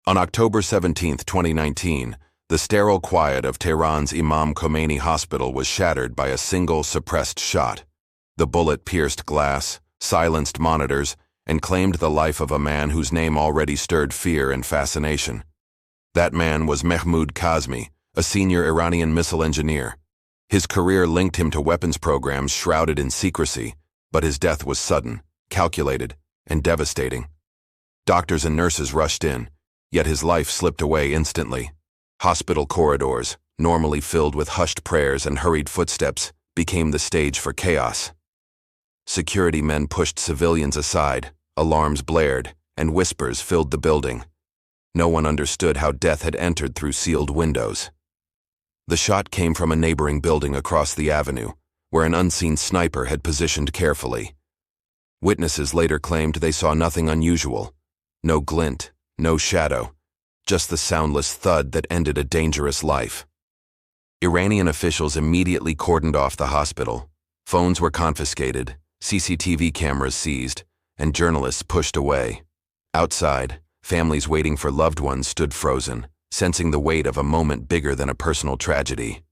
On October 17, 2019, the sterile quiet of Tehran's Imam Khomeini hospital was shattered by a single suppressed shot. The bullet pierced glass, silenced monitors, and claimed the life of a man whose name already stirred fear and fascination. That man was Mehmood Kazmi, a senior Iranian missile engineer. His career linked him to weapons programs shrouded in secrecy, but his death was sudden, calculated, and devastating. Doctors and nurses rushed in, yet his life slipped away instantly. Hospital corridors, normally filled with hushed prayers and hurried footsteps, became the stage for chaos. Security men pushed civilians aside, alarms blared, and whispers filled the building. No one understood how death had entered through sealed windows. The shot came from a neighboring building across the avenue, where an unseen sniper had positioned carefully. Witnesses later claimed they saw nothing unusual. No glint, no shadow, just the soundless thud that ended a dangerous life. Iranian officials immediately cordoned off the hospital. Phones were confiscated, CCTV cameras seized, and journalists pushed away. Outside, families waiting for loved ones stood frozen, sensing the weight of a moment bigger than a personal tragedy.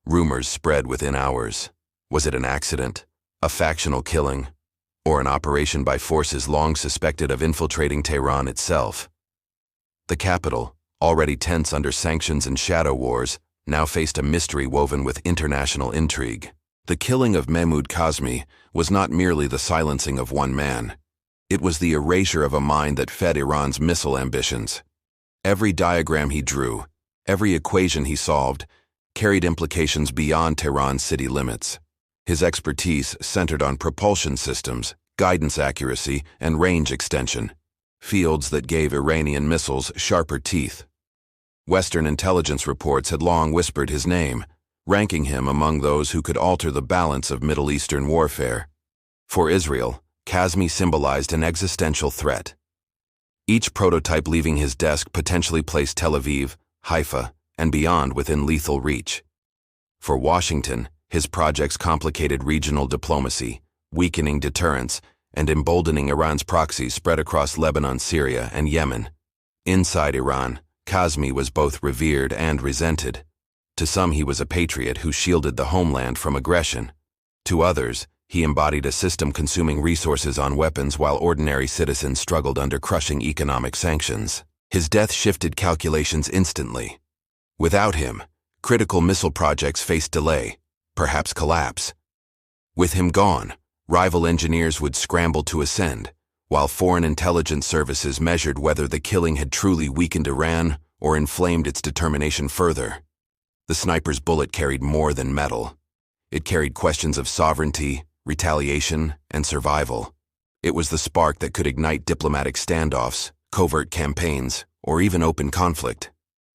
Rumors spread within hours. Was it an accident, a factional killing, or an operation by forces long suspected of infiltrating Tehran itself? The capital, already tense under sanctions and shadow wars, now faced a mystery woven with international intrigue. The killing of Mehmood Kazmi was not merely the silencing of one man. It was the erasure of a mind that fed Iran's missile ambitions. Every diagram he drew, every equation he solved, carried implications beyond Tehran's city limits. His expertise centered on propulsion systems, guidance accuracy, and range extension, fields that gave Iranian missiles sharper teeth. Western intelligence reports had long whispered his name, ranking him among those who could alter the balance of Middle Eastern warfare. For Israel, Kazmi symbolized an existential threat. Each prototype leaving his desk potentially placed Tel Aviv, Haifa, and beyond within lethal reach. For Washington, his projects complicated regional diplomacy, weakening deterrence, and emboldening Iran's proxies spread across Lebanon, Syria, and Yemen. Inside Iran, Kazmi was both revered and resented. To some he was a patriot who shielded the homeland from aggression. To others, he embodied a system consuming resources on weapons while ordinary citizens struggled under crushing economic sanctions. His death shifted calculations instantly. Without him, critical missile projects faced delay, perhaps collapse. With him gone, rival engineers would scramble to ascend, while foreign intelligence services measured whether the killing had truly weakened Iran or inflamed its determination further. The sniper's bullet carried more than metal. It carried questions of sovereignty, retaliation, and survival. It was the spark that could ignite diplomatic standoffs, covert campaigns, or even open conflict.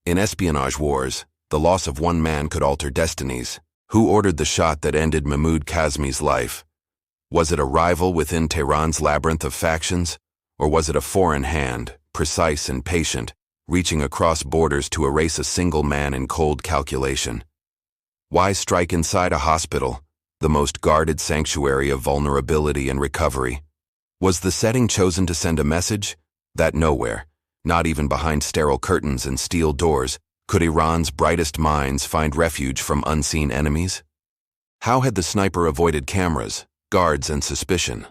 In espionage wars, the loss of one man could alter destinies. Who ordered the shot that ended Mehmood Kazmi's life? Was it a rival within Tehran's labyrinth of factions, or was it a foreign hand, precise and patient, reaching across borders to erase a single man in cold calculation? Why strike inside a hospital, the most guarded sanctuary of vulnerability and recovery? Was the setting chosen to send a message? That nowhere, not even behind sterile curtains and steel doors, could Iran's brightest minds find refuge from unseen enemies? How had the sniper avoided cameras, guards, and suspicion?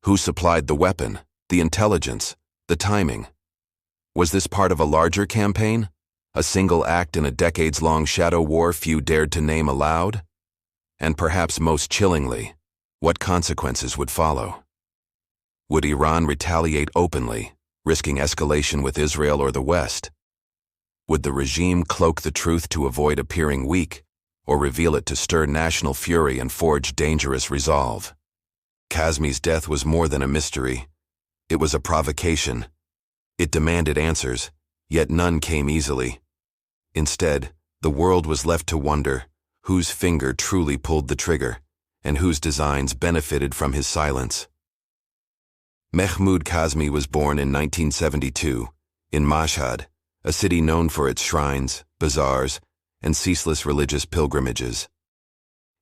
Who supplied the weapon, the intelligence, the timing? Was this part of a larger campaign? A single act in a decades-long shadow war few dared to name aloud? And perhaps most chillingly, what consequences would follow? Would Iran retaliate openly, risking escalation with Israel or the West? Would the regime cloak the truth to avoid appearing weak, or reveal it to stir national fury and forge dangerous resolve? Kazmi's death was more than a mystery. It was a provocation. It demanded answers, yet none came easily. Instead, the world was left to wonder whose finger truly pulled the trigger, and whose designs benefited from his silence. Mehmood Kazmi was born in 1972, in Mossad, a city known for its shrines, bazaars, and ceaseless religious pilgrimages.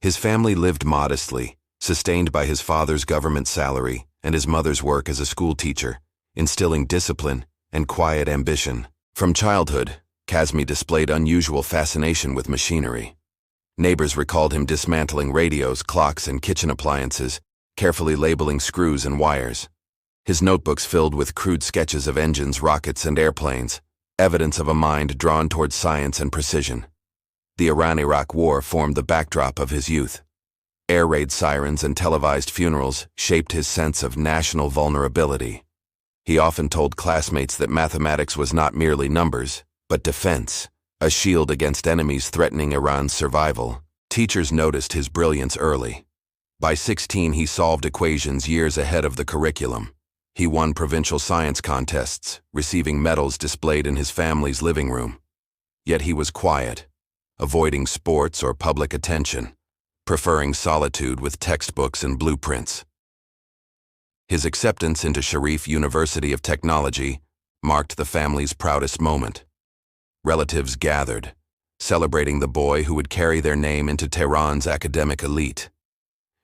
His family lived modestly, sustained by his father's government salary and his mother's work as a school teacher, instilling discipline and quiet ambition. From childhood, Kazmi displayed unusual fascination with machinery. Neighbors recalled him dismantling radios, clocks, and kitchen appliances, carefully labeling screws and wires. His notebooks filled with crude sketches of engines, rockets, and airplanes, evidence of a mind drawn toward science and precision. The Iran-Iraq War formed the backdrop of his youth. Air raid sirens and televised funerals shaped his sense of national vulnerability. He often told classmates that mathematics was not merely numbers, but defense, a shield against enemies threatening Iran's survival. Teachers noticed his brilliance early. By 16, he solved equations years ahead of the curriculum. He won provincial science contests, receiving medals displayed in his family's living room. Yet he was quiet, avoiding sports or public attention, preferring solitude with textbooks and blueprints. His acceptance into Sharif University of Technology marked the family's proudest moment. Relatives gathered, celebrating the boy who would carry their name into Tehran's academic elite.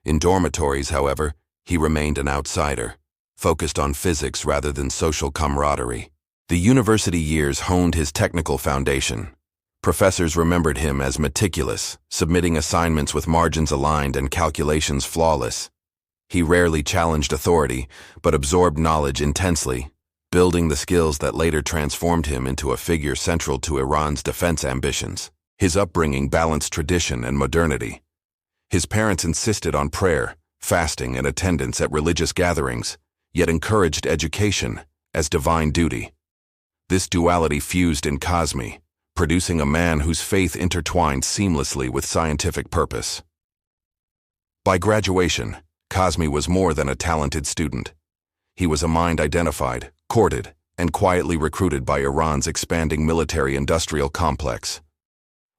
In dormitories, however, he remained an outsider, focused on physics rather than social camaraderie. The university years honed his technical foundation. Professors remembered him as meticulous, submitting assignments with margins aligned and calculations flawless. He rarely challenged authority, but absorbed knowledge intensely, building the skills that later transformed him into a figure central to Iran's defense ambitions. His upbringing balanced tradition and modernity. His parents insisted on prayer, fasting, and attendance at religious gatherings, yet encouraged education as divine duty. This duality fused in Kazmi, producing a man whose faith intertwined seamlessly with scientific purpose. By graduation, Kazmi was more than a talented student. He was a mind identified, courted, and quietly recruited by Iran's expanding military-industrial complex.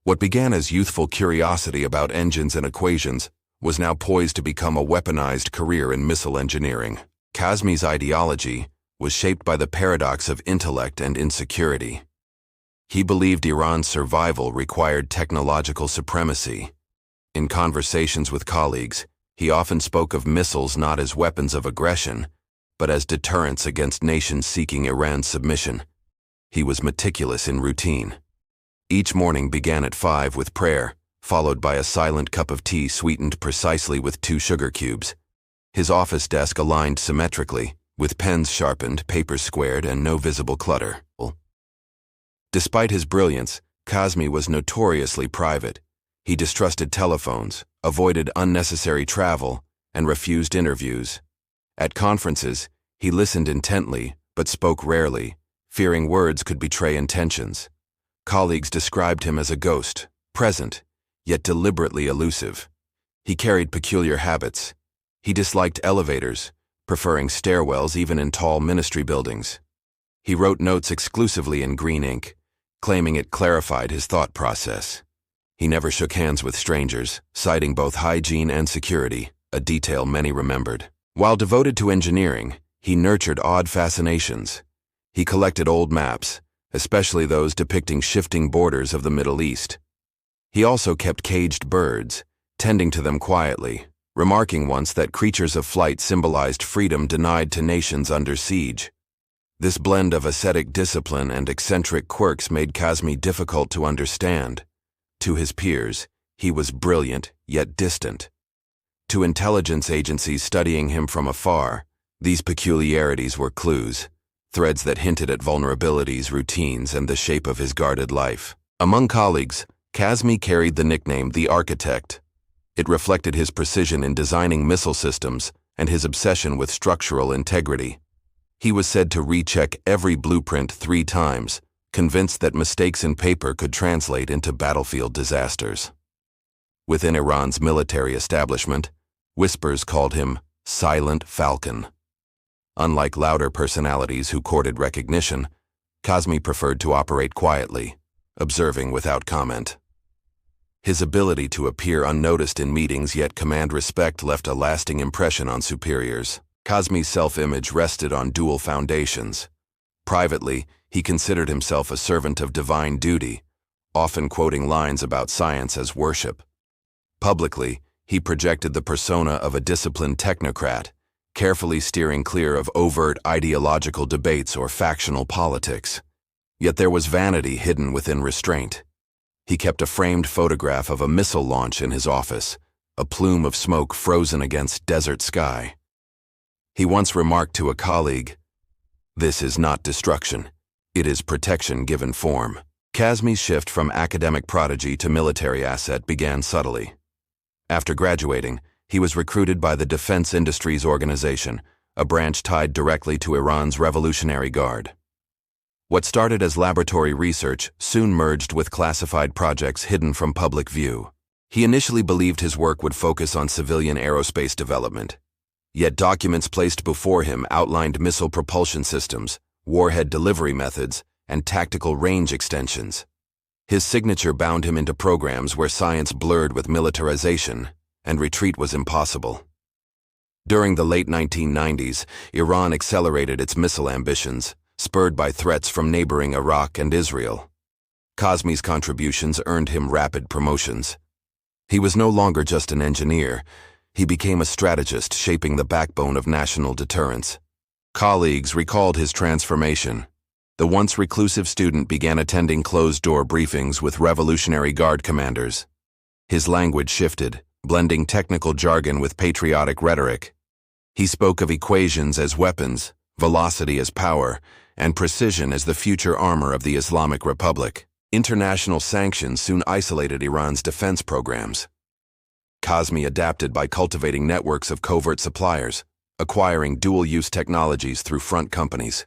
What began as youthful curiosity about engines and equations was now poised to become a weaponized career in missile engineering. Kazmi's ideology was shaped by the paradox of intellect and insecurity. He believed Iran's survival required technological supremacy. In conversations with colleagues, he often spoke of missiles not as weapons of aggression, but as deterrents against nations seeking Iran's submission. He was meticulous in routine. Each morning began at 5 with prayer, followed by a silent cup of tea sweetened precisely with 2 sugar cubes. His office desk aligned symmetrically, with pens sharpened, papers squared, and no visible clutter. Despite his brilliance, Kazmi was notoriously private. He distrusted telephones, avoided unnecessary travel, and refused interviews. At conferences, he listened intently, but spoke rarely, fearing words could betray intentions. Colleagues described him as a ghost, present, yet deliberately elusive. He carried peculiar habits. He disliked elevators, preferring stairwells even in tall ministry buildings. He wrote notes exclusively in green ink, claiming it clarified his thought process. He never shook hands with strangers, citing both hygiene and security, a detail many remembered. While devoted to engineering, he nurtured odd fascinations. He collected old maps, especially those depicting shifting borders of the Middle East. He also kept caged birds, tending to them quietly, remarking once that creatures of flight symbolized freedom denied to nations under siege. This blend of ascetic discipline and eccentric quirks made Kazmi difficult to understand. To his peers, he was brilliant yet distant. To intelligence agencies studying him from afar, these peculiarities were clues, threads that hinted at vulnerabilities, routines, and the shape of his guarded life. Among colleagues, Kazmi carried the nickname the Architect. It reflected his precision in designing missile systems and his obsession with structural integrity. He was said to recheck every blueprint 3 times, convinced that mistakes in paper could translate into battlefield disasters. Within Iran's military establishment, whispers called him Silent Falcon. Unlike louder personalities who courted recognition, Kazmi preferred to operate quietly, observing without comment. His ability to appear unnoticed in meetings yet command respect left a lasting impression on superiors. Kazmi's self-image rested on dual foundations. Privately, he considered himself a servant of divine duty, often quoting lines about science as worship. Publicly, he projected the persona of a disciplined technocrat, carefully steering clear of overt ideological debates or factional politics. Yet there was vanity hidden within restraint. He kept a framed photograph of a missile launch in his office, a plume of smoke frozen against desert sky. He once remarked to a colleague, "This is not destruction. It is protection given form." Kazmi's shift from academic prodigy to military asset began subtly. After graduating, he was recruited by the Defense Industries Organization, a branch tied directly to Iran's Revolutionary Guard. What started as laboratory research soon merged with classified projects hidden from public view. He initially believed his work would focus on civilian aerospace development. Yet documents placed before him outlined missile propulsion systems, warhead delivery methods, and tactical range extensions. His signature bound him into programs where science blurred with militarization, and retreat was impossible. During the late 1990s, Iran accelerated its missile ambitions, spurred by threats from neighboring Iraq and Israel. Kazmi's contributions earned him rapid promotions. He was no longer just an engineer. He became a strategist shaping the backbone of national deterrence. Colleagues recalled his transformation. The once reclusive student began attending closed-door briefings with Revolutionary Guard commanders. His language shifted, blending technical jargon with patriotic rhetoric. He spoke of equations as weapons, velocity as power, and precision as the future armor of the Islamic Republic. International sanctions soon isolated Iran's defense programs. Kazmi adapted by cultivating networks of covert suppliers, acquiring dual-use technologies through front companies.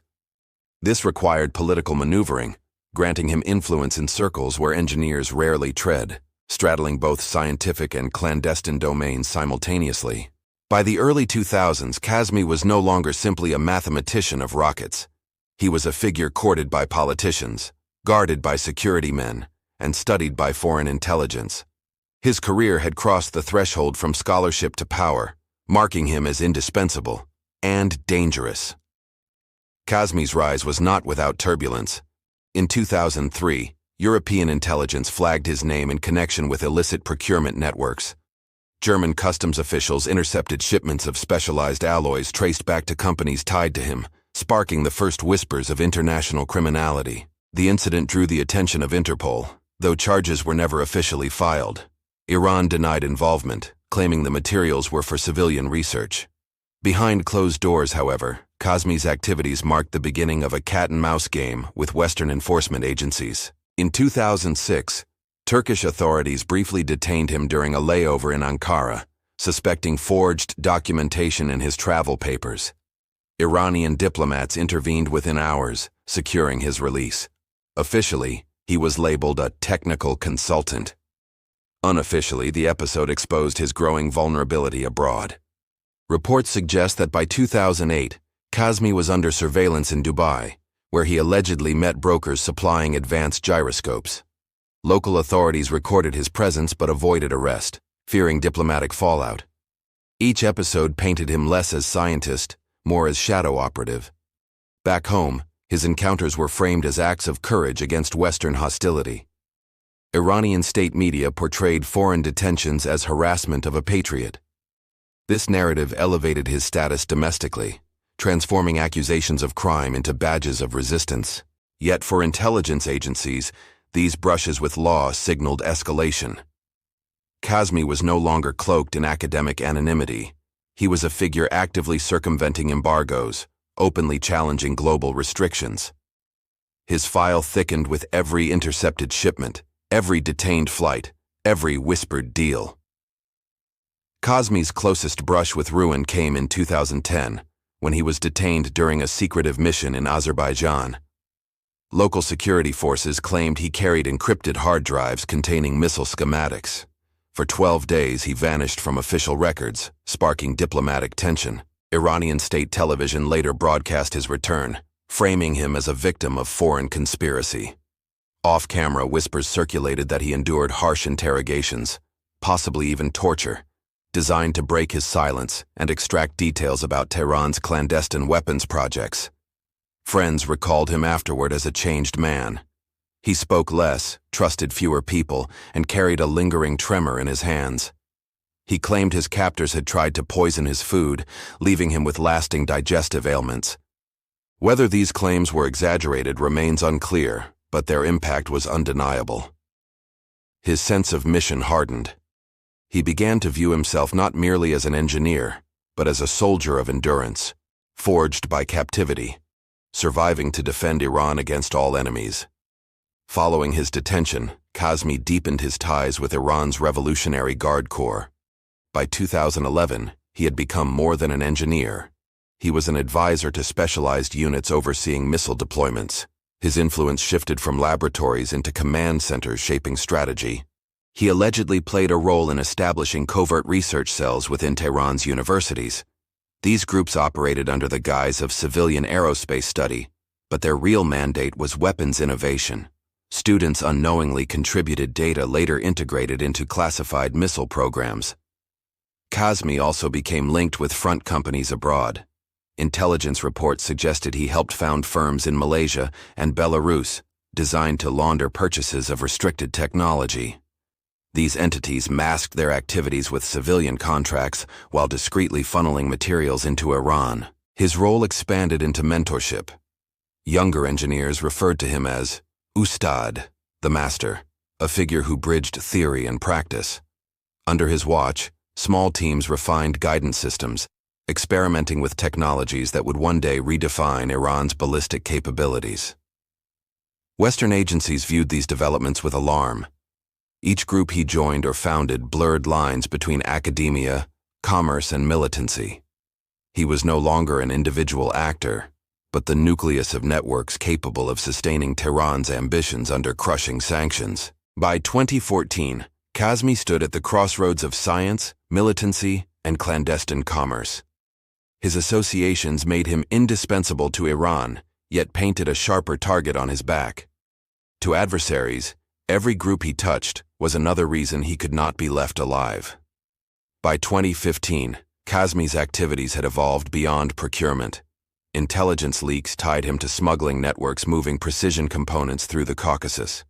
This required political maneuvering, granting him influence in circles where engineers rarely tread, straddling both scientific and clandestine domains simultaneously. By the early 2000s, Kazmi was no longer simply a mathematician of rockets. He was a figure courted by politicians, guarded by security men, and studied by foreign intelligence. His career had crossed the threshold from scholarship to power, marking him as indispensable and dangerous. Kazmi's rise was not without turbulence. In 2003, European intelligence flagged his name in connection with illicit procurement networks. German customs officials intercepted shipments of specialized alloys traced back to companies tied to him, sparking the first whispers of international criminality. The incident drew the attention of Interpol, though charges were never officially filed. Iran denied involvement, claiming the materials were for civilian research. Behind closed doors, however, Kazmi's activities marked the beginning of a cat-and-mouse game with Western enforcement agencies. In 2006, Turkish authorities briefly detained him during a layover in Ankara, suspecting forged documentation in his travel papers. Iranian diplomats intervened within hours, securing his release. Officially, he was labeled a technical consultant. Unofficially, the episode exposed his growing vulnerability abroad. Reports suggest that by 2008, Kazmi was under surveillance in Dubai, where he allegedly met brokers supplying advanced gyroscopes. Local authorities recorded his presence but avoided arrest, fearing diplomatic fallout. Each episode painted him less as scientist, more as shadow operative. Back home, his encounters were framed as acts of courage against Western hostility. Iranian state media portrayed foreign detentions as harassment of a patriot. This narrative elevated his status domestically, transforming accusations of crime into badges of resistance. Yet for intelligence agencies, these brushes with law signaled escalation. Kazmi was no longer cloaked in academic anonymity. He was a figure actively circumventing embargoes, openly challenging global restrictions. His file thickened with every intercepted shipment, every detained flight, every whispered deal. Kazmi's closest brush with ruin came in 2010, when he was detained during a secretive mission in Azerbaijan. Local security forces claimed he carried encrypted hard drives containing missile schematics. For 12 days, he vanished from official records, sparking diplomatic tension. Iranian state television later broadcast his return, framing him as a victim of foreign conspiracy. Off-camera whispers circulated that he endured harsh interrogations, possibly even torture, designed to break his silence and extract details about Tehran's clandestine weapons projects. Friends recalled him afterward as a changed man. He spoke less, trusted fewer people, and carried a lingering tremor in his hands. He claimed his captors had tried to poison his food, leaving him with lasting digestive ailments. Whether these claims were exaggerated remains unclear, but their impact was undeniable. His sense of mission hardened. He began to view himself not merely as an engineer, but as a soldier of endurance, forged by captivity, surviving to defend Iran against all enemies. Following his detention, Kazmi deepened his ties with Iran's Revolutionary Guard Corps. By 2011, he had become more than an engineer. He was an advisor to specialized units overseeing missile deployments. His influence shifted from laboratories into command centers shaping strategy. He allegedly played a role in establishing covert research cells within Tehran's universities. These groups operated under the guise of civilian aerospace study, but their real mandate was weapons innovation. Students unknowingly contributed data later integrated into classified missile programs. Kazmi also became linked with front companies abroad. Intelligence reports suggested he helped found firms in Malaysia and Belarus designed to launder purchases of restricted technology. These entities masked their activities with civilian contracts while discreetly funneling materials into Iran. His role expanded into mentorship. Younger engineers referred to him as Ustad, the master, a figure who bridged theory and practice. Under his watch, small teams refined guidance systems, experimenting with technologies that would one day redefine Iran's ballistic capabilities. Western agencies viewed these developments with alarm. Each group he joined or founded blurred lines between academia, commerce, and militancy. He was no longer an individual actor, but the nucleus of networks capable of sustaining Tehran's ambitions under crushing sanctions. By 2014, Kazmi stood at the crossroads of science, militancy, and clandestine commerce. His associations made him indispensable to Iran, yet painted a sharper target on his back. To adversaries, every group he touched was another reason he could not be left alive. By 2015, Kazmi's activities had evolved beyond procurement. Intelligence leaks tied him to smuggling networks moving precision components through the Caucasus.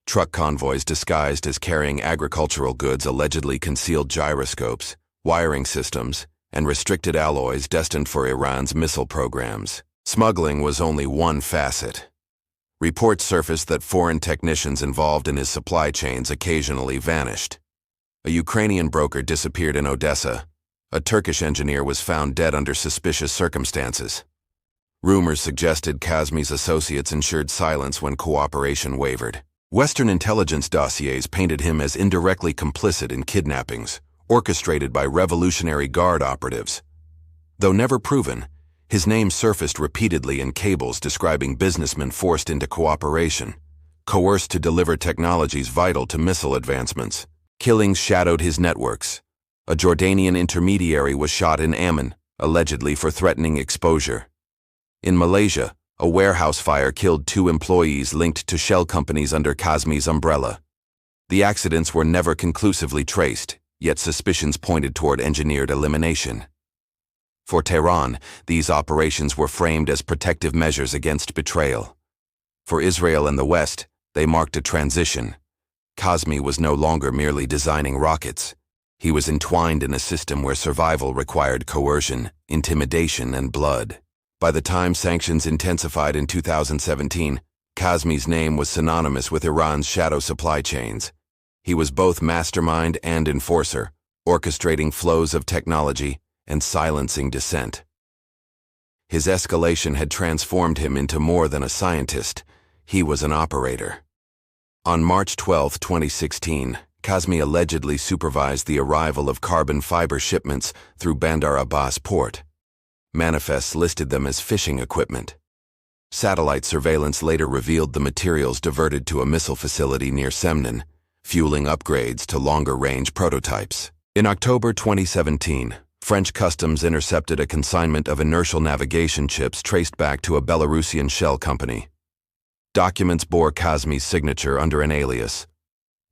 Truck convoys disguised as carrying agricultural goods allegedly concealed gyroscopes, wiring systems, and restricted alloys destined for Iran's missile programs. Smuggling was only one facet. Reports surfaced that foreign technicians involved in his supply chains occasionally vanished. A Ukrainian broker disappeared in Odessa. A Turkish engineer was found dead under suspicious circumstances. Rumors suggested Kazmi's associates ensured silence when cooperation wavered. Western intelligence dossiers painted him as indirectly complicit in kidnappings, orchestrated by Revolutionary Guard operatives. Though never proven, his name surfaced repeatedly in cables describing businessmen forced into cooperation, coerced to deliver technologies vital to missile advancements. Killings shadowed his networks. A Jordanian intermediary was shot in Amman, allegedly for threatening exposure. In Malaysia, a warehouse fire killed 2 employees linked to shell companies under Kazmi's umbrella. The accidents were never conclusively traced, yet suspicions pointed toward engineered elimination. For Tehran, these operations were framed as protective measures against betrayal. For Israel and the West, they marked a transition. Kazmi was no longer merely designing rockets. He was entwined in a system where survival required coercion, intimidation, and blood. By the time sanctions intensified in 2017, Kazmi's name was synonymous with Iran's shadow supply chains. He was both mastermind and enforcer, orchestrating flows of technology and silencing dissent. His escalation had transformed him into more than a scientist. He was an operator. On March 12, 2016, Kazmi allegedly supervised the arrival of carbon fiber shipments through Bandar Abbas port. Manifests listed them as fishing equipment. Satellite surveillance later revealed the materials diverted to a missile facility near Semnan, fueling upgrades to longer-range prototypes. In October 2017, French customs intercepted a consignment of inertial navigation chips traced back to a Belarusian shell company. Documents bore Kazmi's signature under an alias.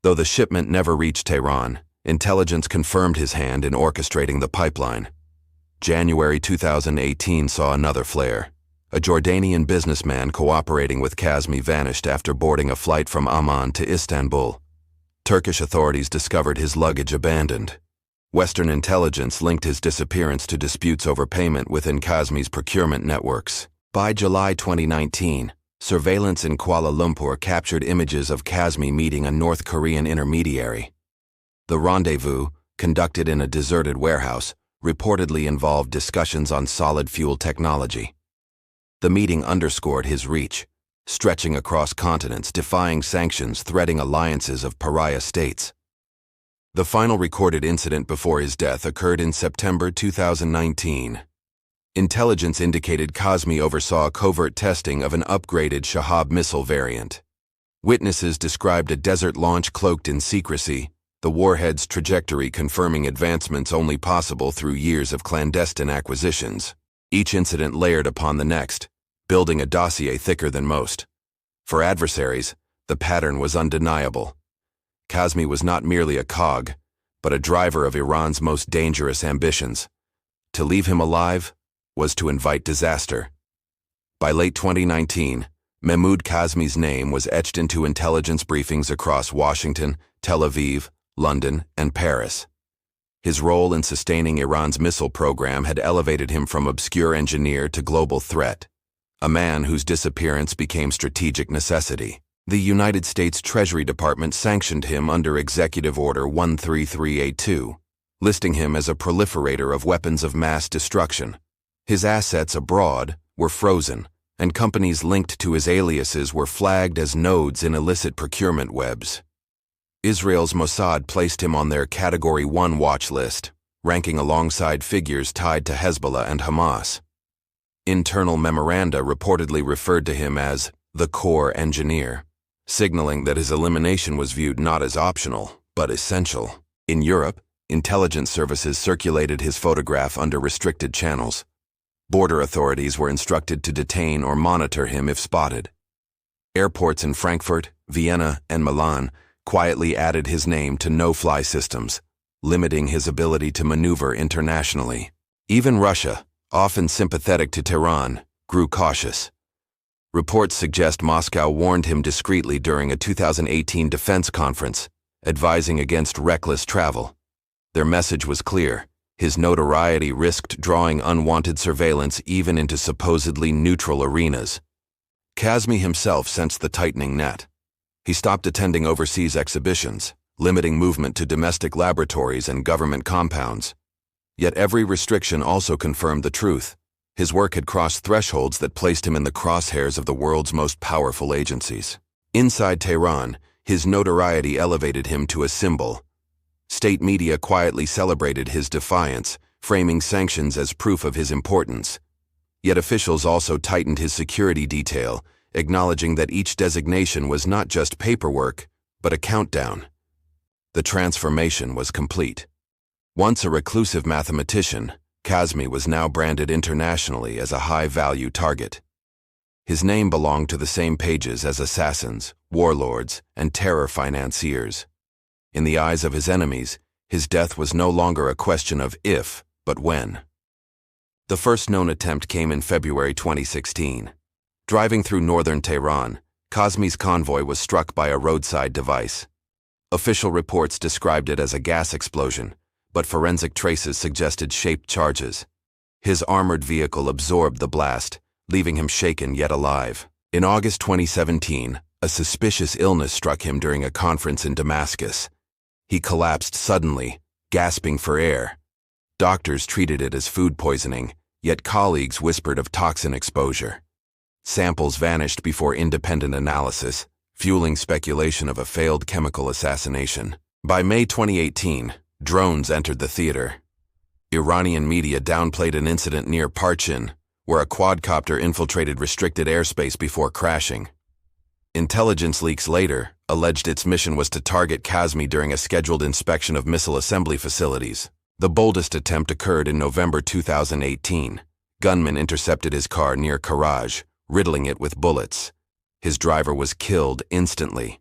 Though the shipment never reached Tehran, intelligence confirmed his hand in orchestrating the pipeline. January 2018 saw another flare. A Jordanian businessman cooperating with Kazmi vanished after boarding a flight from Amman to Istanbul. Turkish authorities discovered his luggage abandoned. Western intelligence linked his disappearance to disputes over payment within Kazmi's procurement networks. By July 2019, surveillance in Kuala Lumpur captured images of Kazmi meeting a North Korean intermediary. The rendezvous, conducted in a deserted warehouse, reportedly involved discussions on solid fuel technology. The meeting underscored his reach, stretching across continents, defying sanctions, threading alliances of pariah states. The final recorded incident before his death occurred in September 2019. Intelligence indicated Kazmi oversaw covert testing of an upgraded Shahab missile variant. Witnesses described a desert launch cloaked in secrecy, the warhead's trajectory confirming advancements only possible through years of clandestine acquisitions. Each incident layered upon the next, building a dossier thicker than most. For adversaries, the pattern was undeniable. Kazmi was not merely a cog, but a driver of Iran's most dangerous ambitions. To leave him alive was to invite disaster. By late 2019, Mehmood Kazmi's name was etched into intelligence briefings across Washington, Tel Aviv, London, and Paris. His role in sustaining Iran's missile program had elevated him from obscure engineer to global threat, a man whose disappearance became strategic necessity. The United States Treasury Department sanctioned him under Executive Order 13382, listing him as a proliferator of weapons of mass destruction. His assets abroad were frozen, and companies linked to his aliases were flagged as nodes in illicit procurement webs. Israel's Mossad placed him on their Category 1 watch list, ranking alongside figures tied to Hezbollah and Hamas. Internal memoranda reportedly referred to him as the core engineer, signaling that his elimination was viewed not as optional, but essential. In Europe, intelligence services circulated his photograph under restricted channels. Border authorities were instructed to detain or monitor him if spotted. Airports in Frankfurt, Vienna, and Milan quietly added his name to no-fly systems, limiting his ability to maneuver internationally. Even Russia, often sympathetic to Tehran, grew cautious. Reports suggest Moscow warned him discreetly during a 2018 defense conference, advising against reckless travel. Their message was clear: his notoriety risked drawing unwanted surveillance even into supposedly neutral arenas. Kazmi himself sensed the tightening net. He stopped attending overseas exhibitions, limiting movement to domestic laboratories and government compounds. Yet every restriction also confirmed the truth. His work had crossed thresholds that placed him in the crosshairs of the world's most powerful agencies. Inside Tehran, his notoriety elevated him to a symbol. State media quietly celebrated his defiance, framing sanctions as proof of his importance. Yet officials also tightened his security detail, acknowledging that each designation was not just paperwork, but a countdown. The transformation was complete. Once a reclusive mathematician, Kazmi was now branded internationally as a high-value target. His name belonged to the same pages as assassins, warlords, and terror financiers. In the eyes of his enemies, his death was no longer a question of if, but when. The first known attempt came in February 2016. Driving through northern Tehran, Kazmi's convoy was struck by a roadside device. Official reports described it as a gas explosion, but forensic traces suggested shaped charges. His armored vehicle absorbed the blast, leaving him shaken yet alive. In August 2017, a suspicious illness struck him during a conference in Damascus. He collapsed suddenly, gasping for air. Doctors treated it as food poisoning, yet colleagues whispered of toxin exposure. Samples vanished before independent analysis, fueling speculation of a failed chemical assassination. By May 2018, drones entered the theater. Iranian media downplayed an incident near Parchin, where a quadcopter infiltrated restricted airspace before crashing. Intelligence leaks later alleged its mission was to target Kazmi during a scheduled inspection of missile assembly facilities. The boldest attempt occurred in November 2018. Gunmen intercepted his car near Karaj, riddling it with bullets. His driver was killed instantly.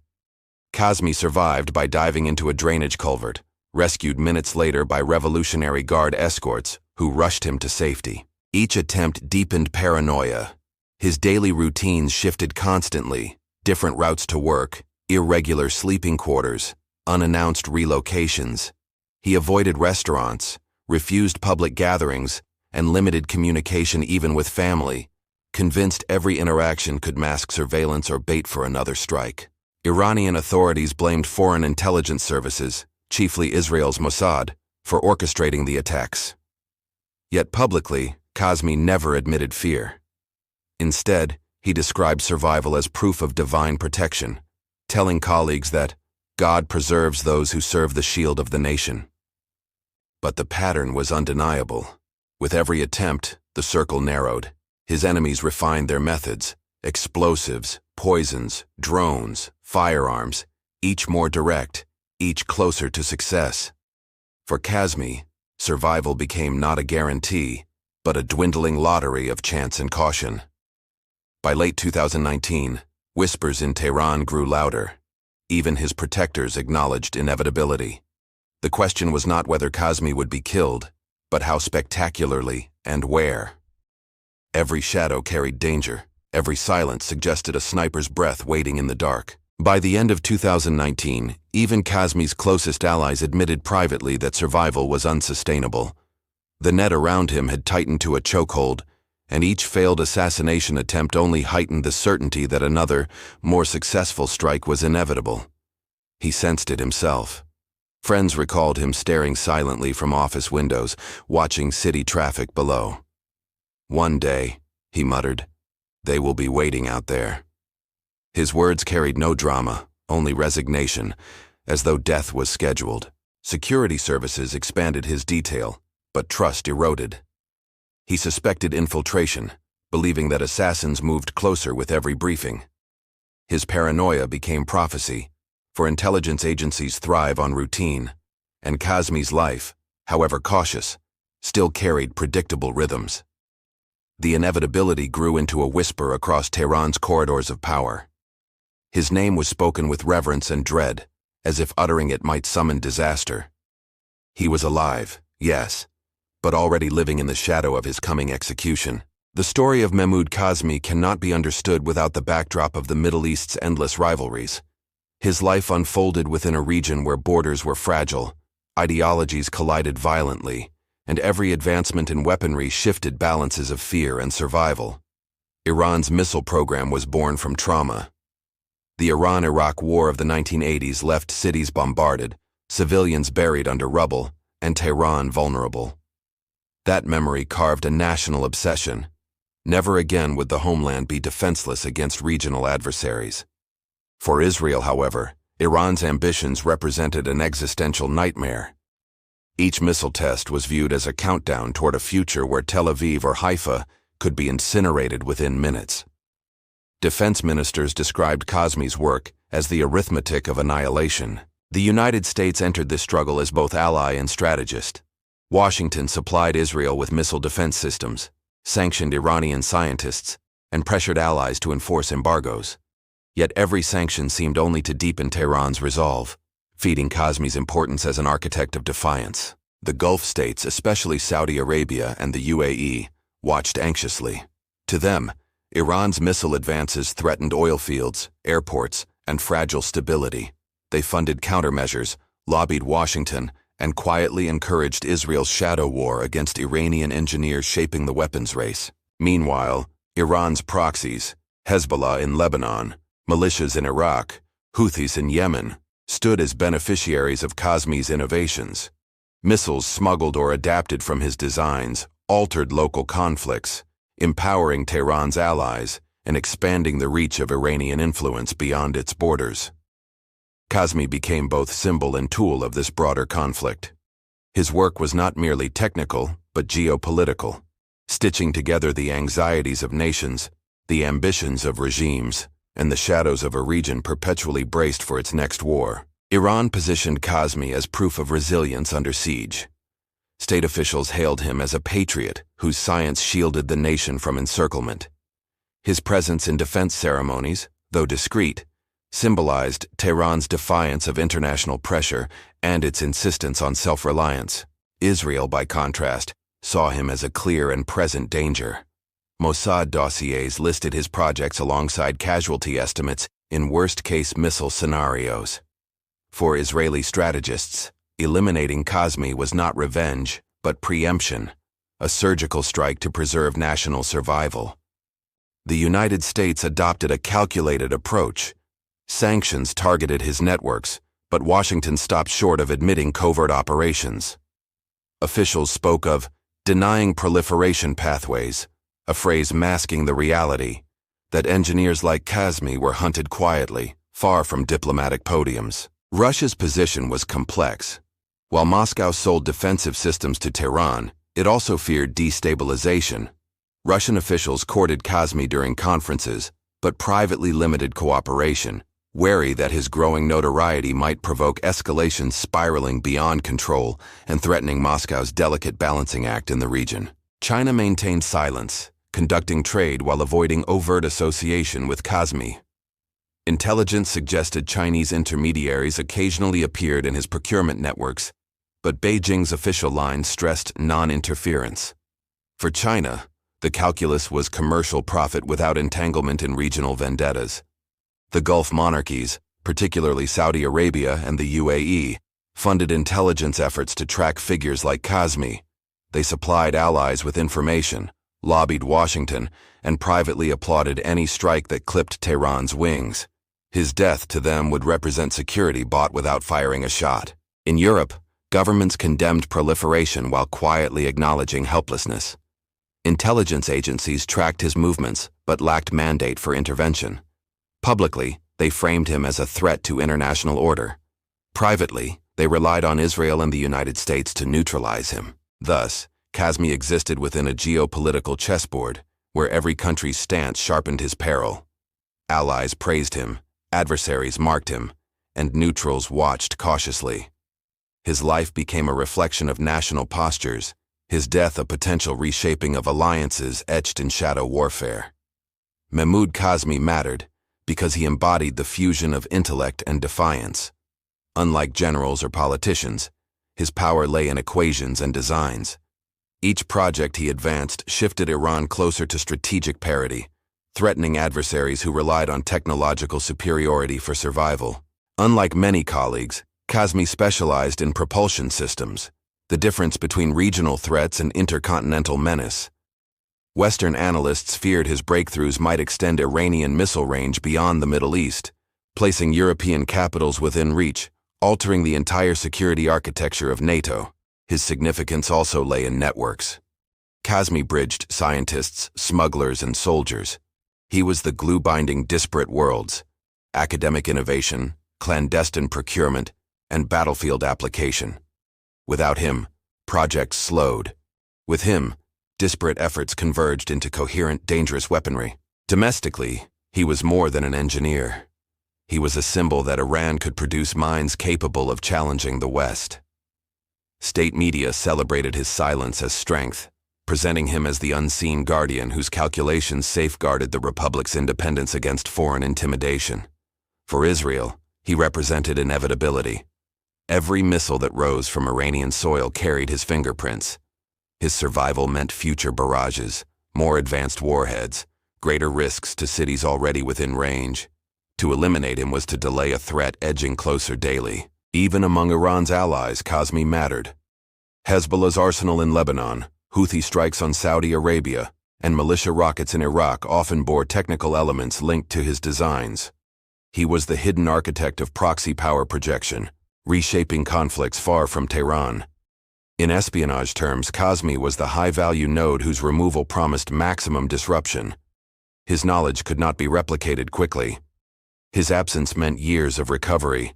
Kazmi survived by diving into a drainage culvert, rescued minutes later by Revolutionary Guard escorts who rushed him to safety. Each attempt deepened paranoia. His daily routines shifted constantly: different routes to work, irregular sleeping quarters, unannounced relocations. He avoided restaurants, refused public gatherings, and limited communication even with family. convinced every interaction could mask surveillance or bait for another strike. Iranian authorities blamed foreign intelligence services, chiefly Israel's Mossad, for orchestrating the attacks. Yet publicly, Kazmi never admitted fear. Instead, he described survival as proof of divine protection, telling colleagues that God preserves those who serve the shield of the nation. But the pattern was undeniable. With every attempt, the circle narrowed. His enemies refined their methods: explosives, poisons, drones, firearms, each more direct, each closer to success. For Kazmi, survival became not a guarantee, but a dwindling lottery of chance and caution. By late 2019, whispers in Tehran grew louder. Even his protectors acknowledged inevitability. The question was not whether Kazmi would be killed, but how spectacularly and where. Every shadow carried danger. Every silence suggested a sniper's breath waiting in the dark. By the end of 2019, even Kazmi's closest allies admitted privately that survival was unsustainable. The net around him had tightened to a chokehold, and each failed assassination attempt only heightened the certainty that another, more successful strike was inevitable. He sensed it himself. Friends recalled him staring silently from office windows, watching city traffic below. "One day," he muttered, "they will be waiting out there." His words carried no drama, only resignation, as though death was scheduled. Security services expanded his detail, but trust eroded. He suspected infiltration, believing that assassins moved closer with every briefing. His paranoia became prophecy, for intelligence agencies thrive on routine, and Kazmi's life, however cautious, still carried predictable rhythms. The inevitability grew into a whisper across Tehran's corridors of power. His name was spoken with reverence and dread, as if uttering it might summon disaster. He was alive, yes, but already living in the shadow of his coming execution. The story of Mehmood Kazmi cannot be understood without the backdrop of the Middle East's endless rivalries. His life unfolded within a region where borders were fragile, ideologies collided violently, and every advancement in weaponry shifted balances of fear and survival. Iran's missile program was born from trauma. The Iran-Iraq War of the 1980s left cities bombarded, civilians buried under rubble, and Tehran vulnerable. That memory carved a national obsession. Never again would the homeland be defenseless against regional adversaries. For Israel, however, Iran's ambitions represented an existential nightmare. Each missile test was viewed as a countdown toward a future where Tel Aviv or Haifa could be incinerated within minutes. Defense ministers described Kazmi's work as the arithmetic of annihilation. The United States entered this struggle as both ally and strategist. Washington supplied Israel with missile defense systems, sanctioned Iranian scientists, and pressured allies to enforce embargoes. Yet every sanction seemed only to deepen Tehran's resolve, feeding Kazmi's importance as an architect of defiance. The Gulf states, especially Saudi Arabia and the UAE, watched anxiously. To them, Iran's missile advances threatened oil fields, airports, and fragile stability. They funded countermeasures, lobbied Washington, and quietly encouraged Israel's shadow war against Iranian engineers shaping the weapons race. Meanwhile, Iran's proxies, Hezbollah in Lebanon, militias in Iraq, Houthis in Yemen, stood as beneficiaries of Kazmi's innovations. Missiles smuggled or adapted from his designs altered local conflicts, empowering Tehran's allies and expanding the reach of Iranian influence beyond its borders. Kazmi became both symbol and tool of this broader conflict. His work was not merely technical, but geopolitical, stitching together the anxieties of nations, the ambitions of regimes, and the shadows of a region perpetually braced for its next war. Iran positioned Kazmi as proof of resilience under siege. State officials hailed him as a patriot whose science shielded the nation from encirclement. His presence in defense ceremonies, though discreet, symbolized Tehran's defiance of international pressure and its insistence on self-reliance. Israel, by contrast, saw him as a clear and present danger. Mossad dossiers listed his projects alongside casualty estimates in worst-case missile scenarios. For Israeli strategists, eliminating Kazmi was not revenge, but preemption, a surgical strike to preserve national survival. The United States adopted a calculated approach. Sanctions targeted his networks, but Washington stopped short of admitting covert operations. Officials spoke of denying proliferation pathways, a phrase masking the reality that engineers like Kazmi were hunted quietly, far from diplomatic podiums. Russia's position was complex. While Moscow sold defensive systems to Tehran, it also feared destabilization. Russian officials courted Kazmi during conferences, but privately limited cooperation, wary that his growing notoriety might provoke escalation spiraling beyond control and threatening Moscow's delicate balancing act in the region. China maintained silence, conducting trade while avoiding overt association with Kazmi. Intelligence suggested Chinese intermediaries occasionally appeared in his procurement networks, but Beijing's official line stressed non-interference. For China, the calculus was commercial profit without entanglement in regional vendettas. The Gulf monarchies, particularly Saudi Arabia and the UAE, funded intelligence efforts to track figures like Kazmi. They supplied allies with information, lobbied Washington, and privately applauded any strike that clipped Tehran's wings. His death to them would represent security bought without firing a shot. In Europe, governments condemned proliferation while quietly acknowledging helplessness. Intelligence agencies tracked his movements but lacked mandate for intervention. Publicly, they framed him as a threat to international order. Privately, they relied on Israel and the United States to neutralize him. Thus, Kazmi existed within a geopolitical chessboard, where every country's stance sharpened his peril. Allies praised him, adversaries marked him, and neutrals watched cautiously. His life became a reflection of national postures, his death a potential reshaping of alliances etched in shadow warfare. Mehmood Kazmi mattered because he embodied the fusion of intellect and defiance. Unlike generals or politicians, his power lay in equations and designs. Each project he advanced shifted Iran closer to strategic parity, threatening adversaries who relied on technological superiority for survival. Unlike many colleagues, Kazmi specialized in propulsion systems, the difference between regional threats and intercontinental menace. Western analysts feared his breakthroughs might extend Iranian missile range beyond the Middle East, placing European capitals within reach, altering the entire security architecture of NATO. His significance also lay in networks. Kazmi bridged scientists, smugglers, and soldiers. He was the glue binding disparate worlds: academic innovation, clandestine procurement, and battlefield application. Without him, projects slowed. With him, disparate efforts converged into coherent, dangerous weaponry. Domestically, he was more than an engineer. He was a symbol that Iran could produce minds capable of challenging the West. State media celebrated his silence as strength, presenting him as the unseen guardian whose calculations safeguarded the republic's independence against foreign intimidation. For Israel, he represented inevitability. Every missile that rose from Iranian soil carried his fingerprints. His survival meant future barrages, more advanced warheads, greater risks to cities already within range. To eliminate him was to delay a threat edging closer daily. Even among Iran's allies, Kazmi mattered. Hezbollah's arsenal in Lebanon, Houthi strikes on Saudi Arabia, and militia rockets in Iraq often bore technical elements linked to his designs. He was the hidden architect of proxy power projection, reshaping conflicts far from Tehran. In espionage terms, Kazmi was the high-value node whose removal promised maximum disruption. His knowledge could not be replicated quickly. His absence meant years of recovery.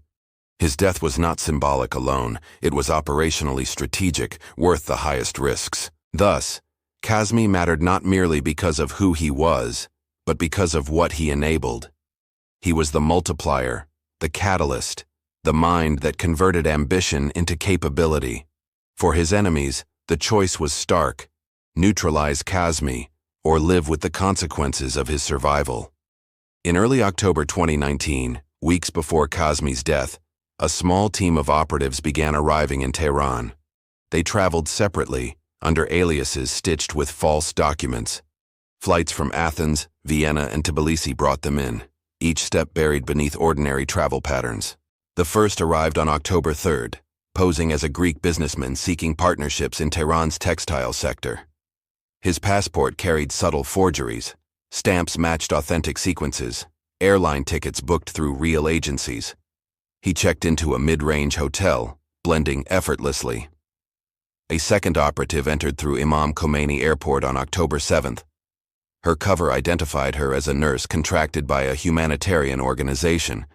His death was not symbolic alone, it was operationally strategic, worth the highest risks. Thus, Kazmi mattered not merely because of who he was, but because of what he enabled. He was the multiplier, the catalyst, the mind that converted ambition into capability. For his enemies, the choice was stark: neutralize Kazmi, or live with the consequences of his survival. In early October 2019, weeks before Kazmi's death, a small team of operatives began arriving in Tehran. They traveled separately, under aliases stitched with false documents. Flights from Athens, Vienna, and Tbilisi brought them in, each step buried beneath ordinary travel patterns. The first arrived on October 3rd, posing as a Greek businessman seeking partnerships in Tehran's textile sector. His passport carried subtle forgeries, Stamps matched authentic sequences, airline tickets booked through real agencies. He checked into a mid-range hotel, blending effortlessly. A second operative entered through Imam Khomeini Airport on October 7th. Her cover identified her as a nurse contracted by a humanitarian organization.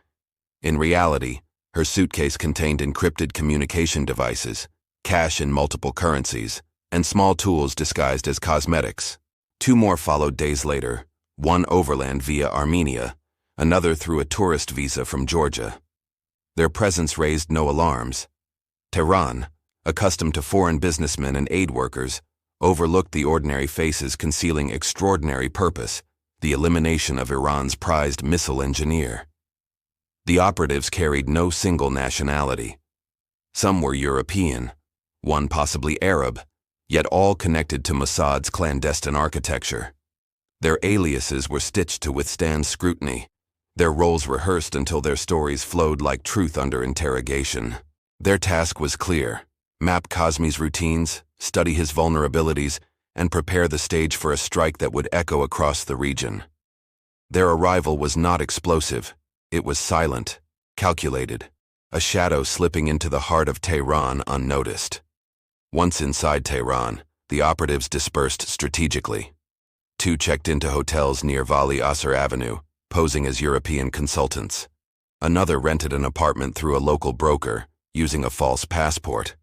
In reality, her suitcase contained encrypted communication devices, cash in multiple currencies, and small tools disguised as cosmetics. 2 more followed days later, one overland via Armenia, another through a tourist visa from Georgia. Their presence raised no alarms. Tehran, accustomed to foreign businessmen and aid workers, overlooked the ordinary faces concealing extraordinary purpose, the elimination of Iran's prized missile engineer. The operatives carried no single nationality. Some were European, one possibly Arab, yet all connected to Mossad's clandestine architecture. Their aliases were stitched to withstand scrutiny, their roles rehearsed until their stories flowed like truth under interrogation. Their task was clear: map Kazmi's routines, study his vulnerabilities, and prepare the stage for a strike that would echo across the region. Their arrival was not explosive. It was silent, calculated, a shadow slipping into the heart of Tehran unnoticed. Once inside Tehran, the operatives dispersed strategically. 2 checked into hotels near Vali Asr Avenue, posing as European consultants. Another rented an apartment through a local broker, using a false passport.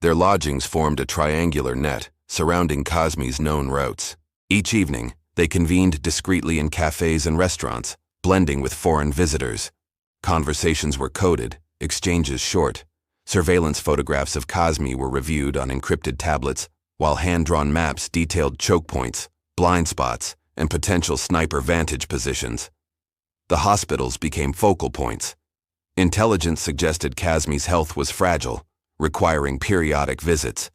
Their lodgings formed a triangular net surrounding Kazmi's known routes. Each evening, they convened discreetly in cafes and restaurants, blending with foreign visitors. Conversations were coded, exchanges short. Surveillance photographs of Kazmi were reviewed on encrypted tablets, while hand-drawn maps detailed choke points, blind spots, and potential sniper vantage positions. The hospitals became focal points. Intelligence suggested Kazmi's health was fragile, requiring periodic visits.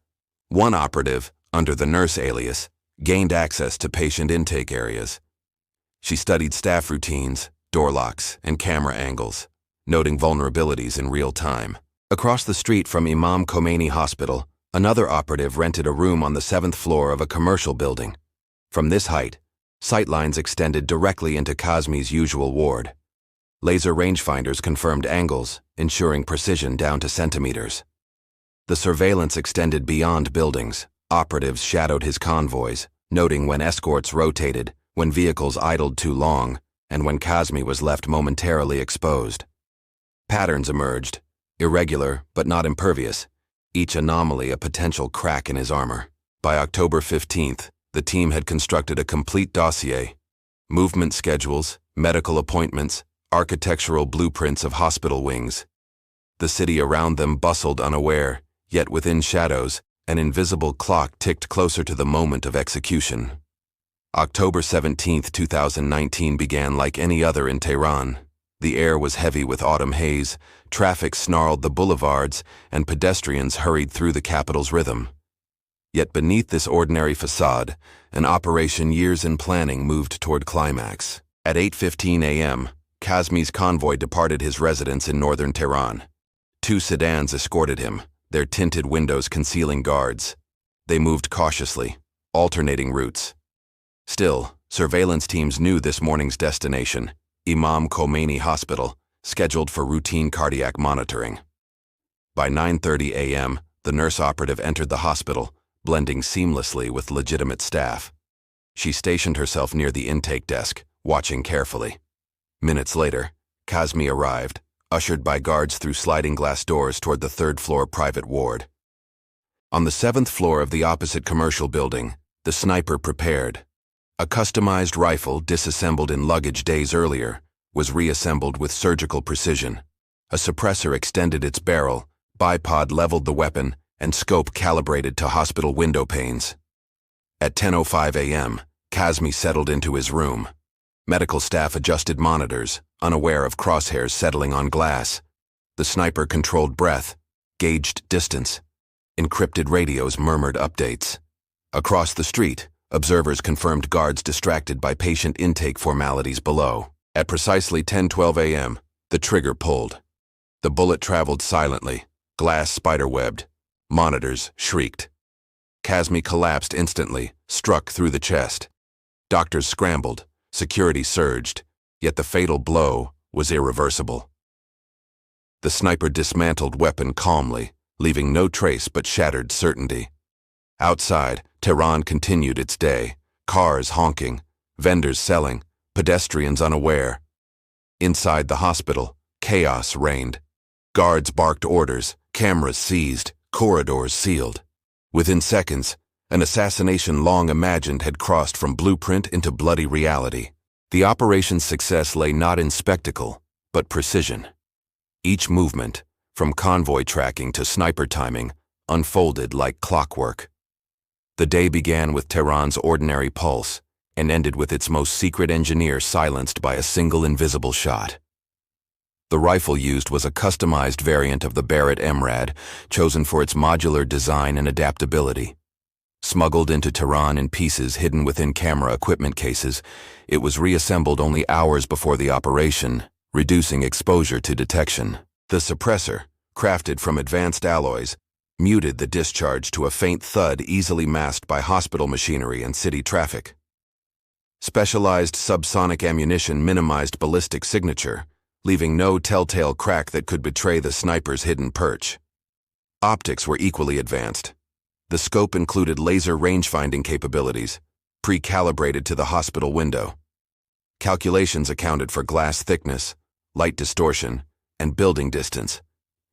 One operative, under the nurse alias, gained access to patient intake areas. She studied staff routines, door locks, and camera angles, noting vulnerabilities in real time. Across the street from Imam Khomeini Hospital, another operative rented a room on the 7th floor of a commercial building. From this height, sightlines extended directly into Kazmi's usual ward. Laser rangefinders confirmed angles, ensuring precision down to centimeters. The surveillance extended beyond buildings. Operatives shadowed his convoys, noting when escorts rotated, when vehicles idled too long, and when Kazmi was left momentarily exposed. Patterns emerged, irregular but not impervious, each anomaly a potential crack in his armor. By October 15th, the team had constructed a complete dossier: movement schedules, medical appointments, architectural blueprints of hospital wings. The city around them bustled unaware, yet within shadows, an invisible clock ticked closer to the moment of execution. October 17, 2019 began like any other in Tehran. The air was heavy with autumn haze, traffic snarled the boulevards, and pedestrians hurried through the capital's rhythm. Yet beneath this ordinary facade, an operation years in planning moved toward climax. At 8:15 a.m., Kazmi's convoy departed his residence in northern Tehran. 2 sedans escorted him, their tinted windows concealing guards. They moved cautiously, alternating routes. Still, surveillance teams knew this morning's destination: Imam Khomeini Hospital, scheduled for routine cardiac monitoring. By 9:30 a.m., the nurse operative entered the hospital, blending seamlessly with legitimate staff. She stationed herself near the intake desk, watching carefully. Minutes later, Kazmi arrived, ushered by guards through sliding glass doors toward the 3rd-floor private ward. On the 7th floor of the opposite commercial building, the sniper prepared. A customized rifle, disassembled in luggage days earlier, was reassembled with surgical precision. A suppressor extended its barrel, bipod leveled the weapon, and scope calibrated to hospital window panes. At 10:05 a.m., Kazmi settled into his room. Medical staff adjusted monitors, unaware of crosshairs settling on glass. The sniper controlled breath, gauged distance. Encrypted radios murmured updates. Across the street, observers confirmed guards distracted by patient intake formalities below. At precisely 10:12 a.m., the trigger pulled. The bullet traveled silently, glass spiderwebbed. Monitors shrieked. Kazmi collapsed instantly, struck through the chest. Doctors scrambled, security surged, yet the fatal blow was irreversible. The sniper dismantled weapon calmly, leaving no trace but shattered certainty. Outside, Tehran continued its day, cars honking, vendors selling, pedestrians unaware. Inside the hospital, chaos reigned. Guards barked orders, cameras seized, corridors sealed. Within seconds, an assassination long imagined had crossed from blueprint into bloody reality. The operation's success lay not in spectacle, but precision. Each movement, from convoy tracking to sniper timing, unfolded like clockwork. The day began with Tehran's ordinary pulse and ended with its most secret engineer silenced by a single invisible shot. The rifle used was a customized variant of the Barrett MRAD, chosen for its modular design and adaptability. Smuggled into Tehran in pieces hidden within camera equipment cases, it was reassembled only hours before the operation, reducing exposure to detection. The suppressor, crafted from advanced alloys, muted the discharge to a faint thud easily masked by hospital machinery and city traffic. Specialized subsonic ammunition minimized ballistic signature, leaving no telltale crack that could betray the sniper's hidden perch. Optics were equally advanced. The scope included laser range-finding capabilities, pre-calibrated to the hospital window. Calculations accounted for glass thickness, light distortion, and building distance,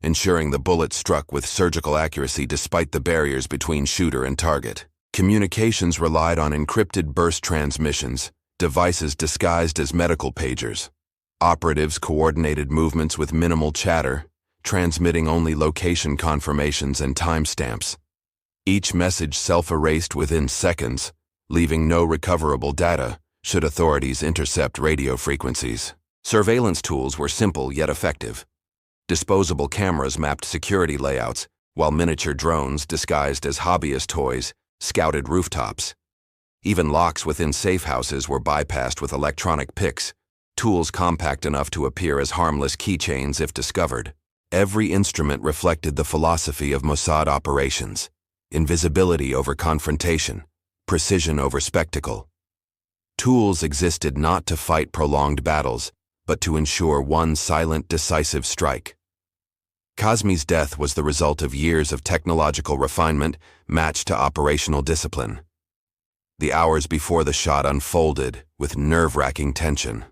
ensuring the bullet struck with surgical accuracy despite the barriers between shooter and target. Communications relied on encrypted burst transmissions, devices disguised as medical pagers. Operatives coordinated movements with minimal chatter, transmitting only location confirmations and timestamps. Each message self-erased within seconds, leaving no recoverable data should authorities intercept radio frequencies. Surveillance tools were simple yet effective. Disposable cameras mapped security layouts, while miniature drones disguised as hobbyist toys scouted rooftops. Even locks within safe houses were bypassed with electronic picks, tools compact enough to appear as harmless keychains if discovered. Every instrument reflected the philosophy of Mossad operations: invisibility over confrontation, precision over spectacle. Tools existed not to fight prolonged battles, but to ensure one silent, decisive strike. Kazmi's death was the result of years of technological refinement matched to operational discipline. The hours before the shot unfolded with nerve-wracking tension.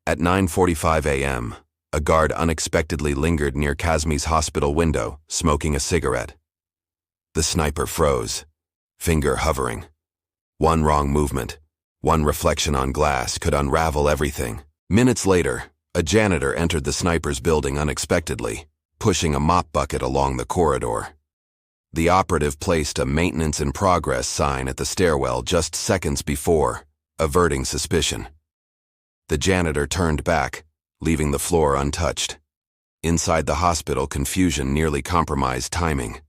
At 9:45 a.m., a guard unexpectedly lingered near Kazmi's hospital window, smoking a cigarette. The sniper froze, finger hovering. One wrong movement, one reflection on glass could unravel everything. Minutes later, a janitor entered the sniper's building unexpectedly, pushing a mop bucket along the corridor. The operative placed a "Maintenance in Progress" sign at the stairwell just seconds before, averting suspicion. The janitor turned back, leaving the floor untouched. Inside the hospital, confusion nearly compromised timing.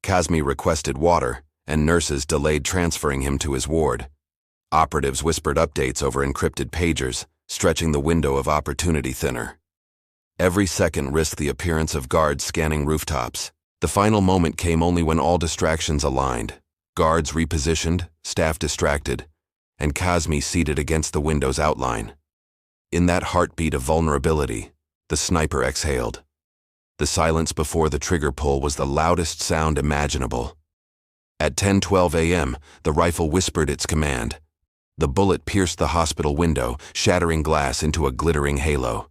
Kazmi requested water, and nurses delayed transferring him to his ward. Operatives whispered updates over encrypted pagers, stretching the window of opportunity thinner. Every second risked the appearance of guards scanning rooftops. The final moment came only when all distractions aligned: guards repositioned, staff distracted, and Kazmi seated against the window's outline. In that heartbeat of vulnerability, the sniper exhaled. The silence before the trigger pull was the loudest sound imaginable. At 10:12 a.m., the rifle whispered its command. The bullet pierced the hospital window, shattering glass into a glittering halo.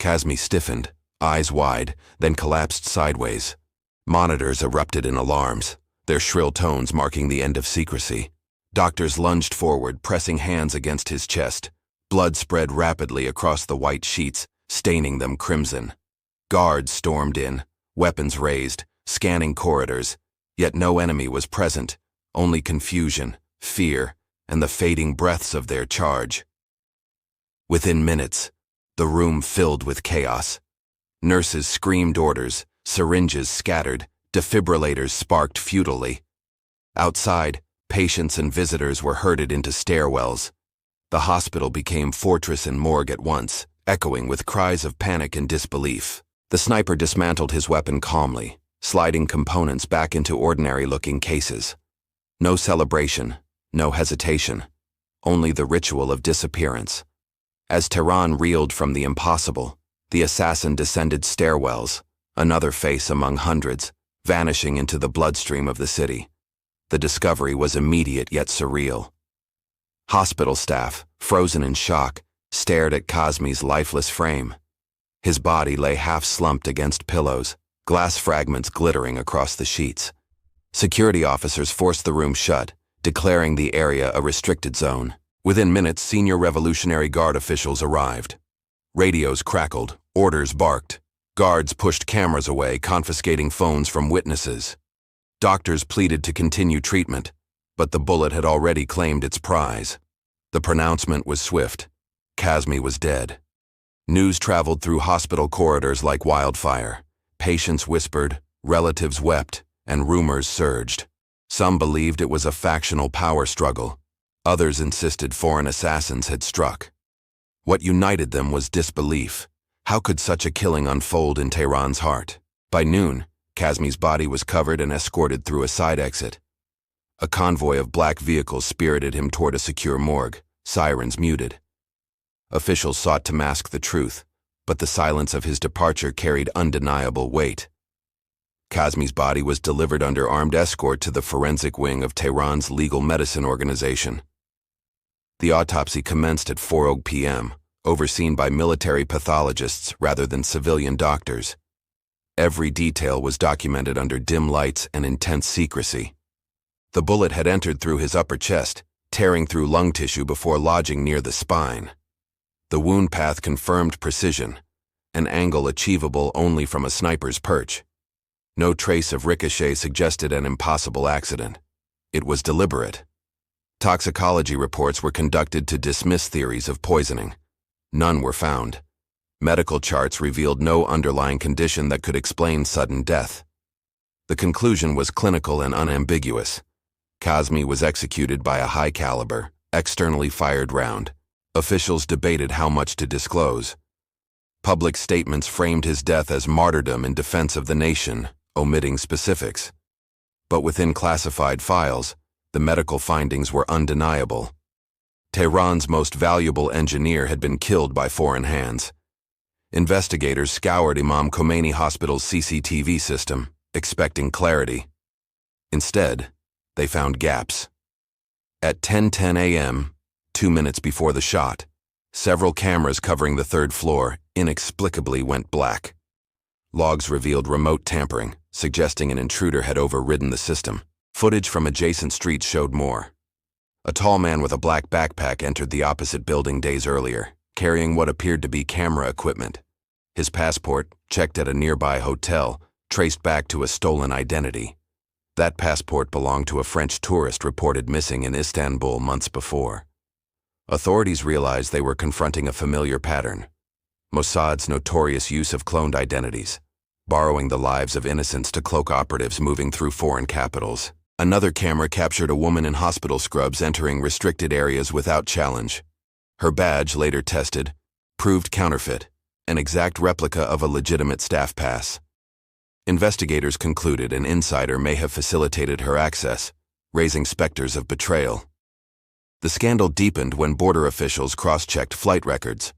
Kazmi stiffened, eyes wide, then collapsed sideways. Monitors erupted in alarms, their shrill tones marking the end of secrecy. Doctors lunged forward, pressing hands against his chest. Blood spread rapidly across the white sheets, staining them crimson. Guards stormed in, weapons raised, scanning corridors, yet no enemy was present, only confusion, fear, and the fading breaths of their charge. Within minutes, the room filled with chaos. Nurses screamed orders, syringes scattered, defibrillators sparked futilely. Outside, patients and visitors were herded into stairwells. The hospital became fortress and morgue at once, echoing with cries of panic and disbelief. The sniper dismantled his weapon calmly, sliding components back into ordinary-looking cases. No celebration, no hesitation, only the ritual of disappearance. As Tehran reeled from the impossible, the assassin descended stairwells, another face among hundreds, vanishing into the bloodstream of the city. The discovery was immediate yet surreal. Hospital staff, frozen in shock, stared at Kazmi's lifeless frame. His body lay half-slumped against pillows, glass fragments glittering across the sheets. Security officers forced the room shut, declaring the area a restricted zone. Within minutes, senior Revolutionary Guard officials arrived. Radios crackled, orders barked. Guards pushed cameras away, confiscating phones from witnesses. Doctors pleaded to continue treatment, but the bullet had already claimed its prize. The pronouncement was swift. Kazmi was dead. News traveled through hospital corridors like wildfire. Patients whispered, relatives wept, and rumors surged. Some believed it was a factional power struggle. Others insisted foreign assassins had struck. What united them was disbelief. How could such a killing unfold in Tehran's heart? By noon, Kazmi's body was covered and escorted through a side exit. A convoy of black vehicles spirited him toward a secure morgue, sirens muted. Officials sought to mask the truth, but the silence of his departure carried undeniable weight. Kazmi's body was delivered under armed escort to the forensic wing of Tehran's legal medicine organization. The autopsy commenced at 4:00 p.m., overseen by military pathologists rather than civilian doctors. Every detail was documented under dim lights and intense secrecy. The bullet had entered through his upper chest, tearing through lung tissue before lodging near the spine. The wound path confirmed precision, an angle achievable only from a sniper's perch. No trace of ricochet suggested an impossible accident. It was deliberate. Toxicology reports were conducted to dismiss theories of poisoning. None were found. Medical charts revealed no underlying condition that could explain sudden death. The conclusion was clinical and unambiguous. Kazmi was executed by a high-caliber, externally fired round. Officials debated how much to disclose. Public statements framed his death as martyrdom in defense of the nation, omitting specifics. But within classified files, the medical findings were undeniable. Tehran's most valuable engineer had been killed by foreign hands. Investigators scoured Imam Khomeini Hospital's CCTV system, expecting clarity. Instead, they found gaps. At 10:10 a.m., 2 minutes before the shot, several cameras covering the third floor inexplicably went black. Logs revealed remote tampering, suggesting an intruder had overridden the system. Footage from adjacent streets showed more. A tall man with a black backpack entered the opposite building days earlier, carrying what appeared to be camera equipment. His passport, checked at a nearby hotel, traced back to a stolen identity. That passport belonged to a French tourist reported missing in Istanbul months before. Authorities realized they were confronting a familiar pattern: Mossad's notorious use of cloned identities, borrowing the lives of innocents to cloak operatives moving through foreign capitals. Another camera captured a woman in hospital scrubs entering restricted areas without challenge. Her badge, later tested, proved counterfeit, an exact replica of a legitimate staff pass. Investigators concluded an insider may have facilitated her access, raising specters of betrayal. The scandal deepened when border officials cross-checked flight records.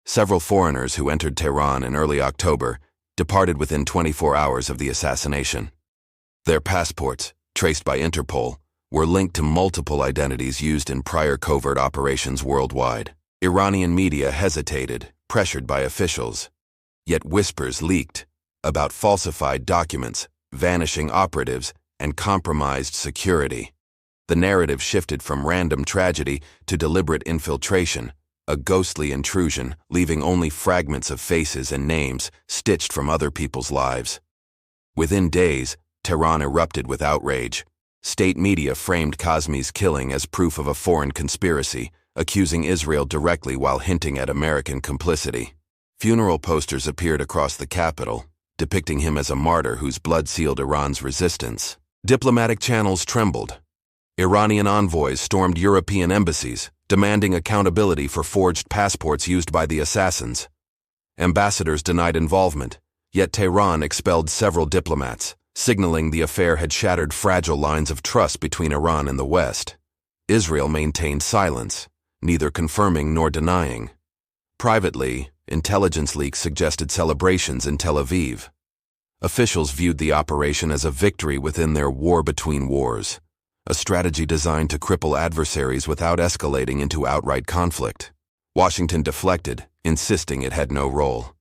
Several foreigners who entered Tehran in early October departed within 24 hours of the assassination. Their passports, traced by Interpol, were linked to multiple identities used in prior covert operations worldwide. Iranian media hesitated, pressured by officials. Yet whispers leaked about falsified documents, vanishing operatives, and compromised security. The narrative shifted from random tragedy to deliberate infiltration, a ghostly intrusion, leaving only fragments of faces and names stitched from other people's lives. Within days, Tehran erupted with outrage. State media framed Kazmi's killing as proof of a foreign conspiracy, accusing Israel directly while hinting at American complicity. Funeral posters appeared across the capital, depicting him as a martyr whose blood sealed Iran's resistance. Diplomatic channels trembled. Iranian envoys stormed European embassies, demanding accountability for forged passports used by the assassins. Ambassadors denied involvement, yet Tehran expelled several diplomats, signaling the affair had shattered fragile lines of trust between Iran and the West. Israel maintained silence, neither confirming nor denying. Privately, intelligence leaks suggested celebrations in Tel Aviv. Officials viewed the operation as a victory within their war between wars, a strategy designed to cripple adversaries without escalating into outright conflict. Washington deflected, insisting it had no role.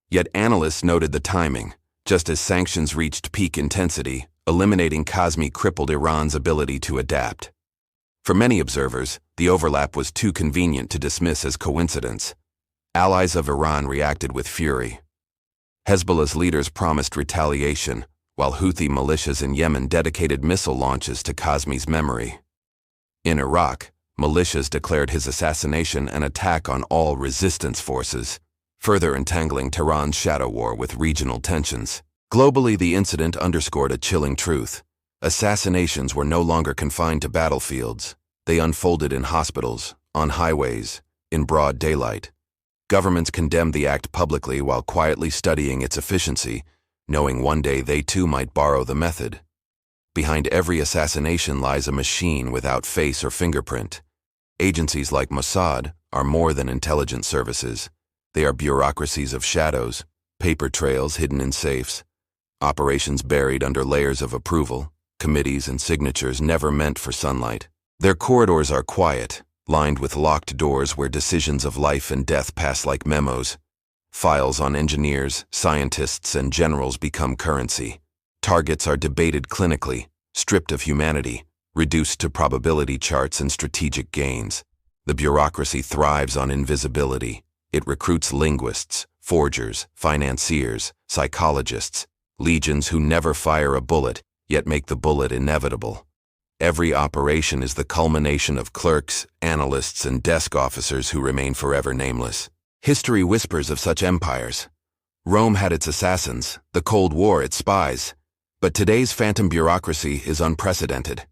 Yet analysts noted the timing. Just as sanctions reached peak intensity, eliminating Kazmi crippled Iran's ability to adapt. For many observers, the overlap was too convenient to dismiss as coincidence. Allies of Iran reacted with fury. Hezbollah's leaders promised retaliation, while Houthi militias in Yemen dedicated missile launches to Kazmi's memory. In Iraq, militias declared his assassination an attack on all resistance forces, further entangling Tehran's shadow war with regional tensions. Globally, the incident underscored a chilling truth. Assassinations were no longer confined to battlefields. They unfolded in hospitals, on highways, in broad daylight. Governments condemned the act publicly while quietly studying its efficiency, knowing one day they too might borrow the method. Behind every assassination lies a machine without face or fingerprint. Agencies like Mossad are more than intelligence services. They are bureaucracies of shadows, paper trails hidden in safes, operations buried under layers of approval, committees and signatures never meant for sunlight. Their corridors are quiet, lined with locked doors where decisions of life and death pass like memos. Files on engineers, scientists, and generals become currency. Targets are debated clinically, stripped of humanity, reduced to probability charts and strategic gains. The bureaucracy thrives on invisibility. It recruits linguists, forgers, financiers, psychologists, legions who never fire a bullet, yet make the bullet inevitable. Every operation is the culmination of clerks, analysts, and desk officers who remain forever nameless. History whispers of such empires. Rome had its assassins, the Cold War its spies. But today's phantom bureaucracy is unprecedented.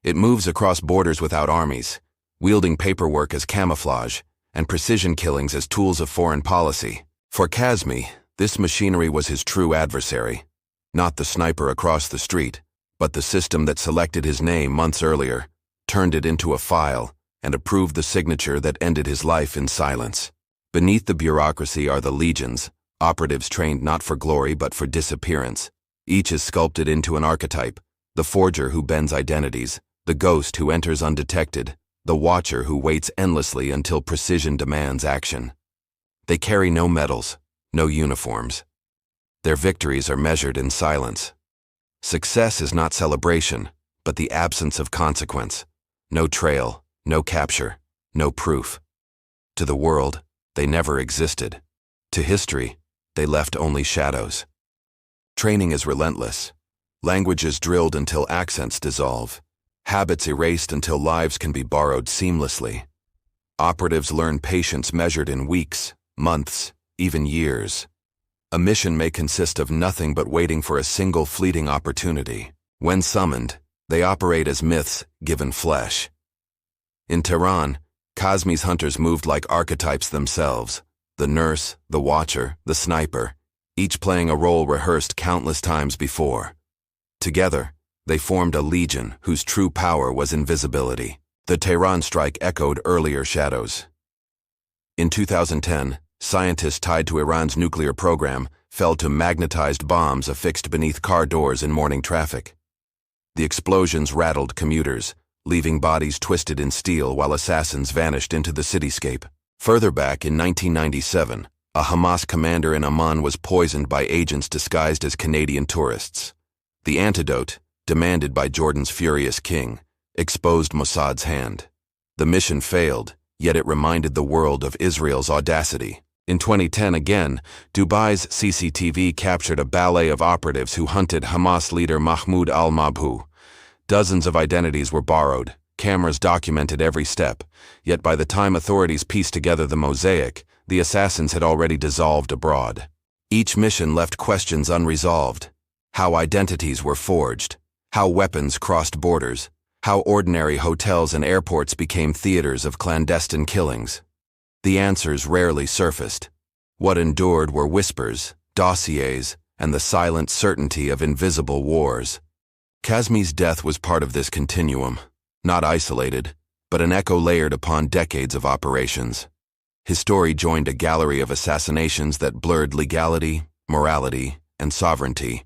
It moves across borders without armies, wielding paperwork as camouflage, and precision killings as tools of foreign policy. For Kazmi, this machinery was his true adversary. Not the sniper across the street, but the system that selected his name months earlier, turned it into a file, and approved the signature that ended his life in silence. Beneath the bureaucracy are the legions, operatives trained not for glory but for disappearance. Each is sculpted into an archetype: the forger who bends identities, the ghost who enters undetected, the watcher who waits endlessly until precision demands action. They carry no medals, no uniforms. Their victories are measured in silence. Success is not celebration, but the absence of consequence. No trail, no capture, no proof. To the world, they never existed. To history, they left only shadows. Training is relentless. Language is drilled until accents dissolve. Habits erased until lives can be borrowed seamlessly. Operatives learn patience measured in weeks, months, even years. A mission may consist of nothing but waiting for a single fleeting opportunity. When summoned, they operate as myths given flesh. In Tehran, Kazmi's hunters moved like archetypes themselves: the nurse, the watcher, the sniper, each playing a role rehearsed countless times before. Together, they formed a legion whose true power was invisibility. The Tehran strike echoed earlier shadows. In 2010, scientists tied to Iran's nuclear program fell to magnetized bombs affixed beneath car doors in morning traffic. The explosions rattled commuters, leaving bodies twisted in steel while assassins vanished into the cityscape. Further back in 1997, a Hamas commander in Amman was poisoned by agents disguised as Canadian tourists. The antidote, demanded by Jordan's furious king, exposed Mossad's hand. The mission failed, yet it reminded the world of Israel's audacity. In 2010 again, Dubai's CCTV captured a ballet of operatives who hunted Hamas leader Mahmoud al-Mabhouh. Dozens of identities were borrowed, cameras documented every step, yet by the time authorities pieced together the mosaic, the assassins had already dissolved abroad. Each mission left questions unresolved: how identities were forged, how weapons crossed borders, how ordinary hotels and airports became theaters of clandestine killings. The answers rarely surfaced. What endured were whispers, dossiers, and the silent certainty of invisible wars. Kazmi's death was part of this continuum, not isolated, but an echo layered upon decades of operations. His story joined a gallery of assassinations that blurred legality, morality, and sovereignty,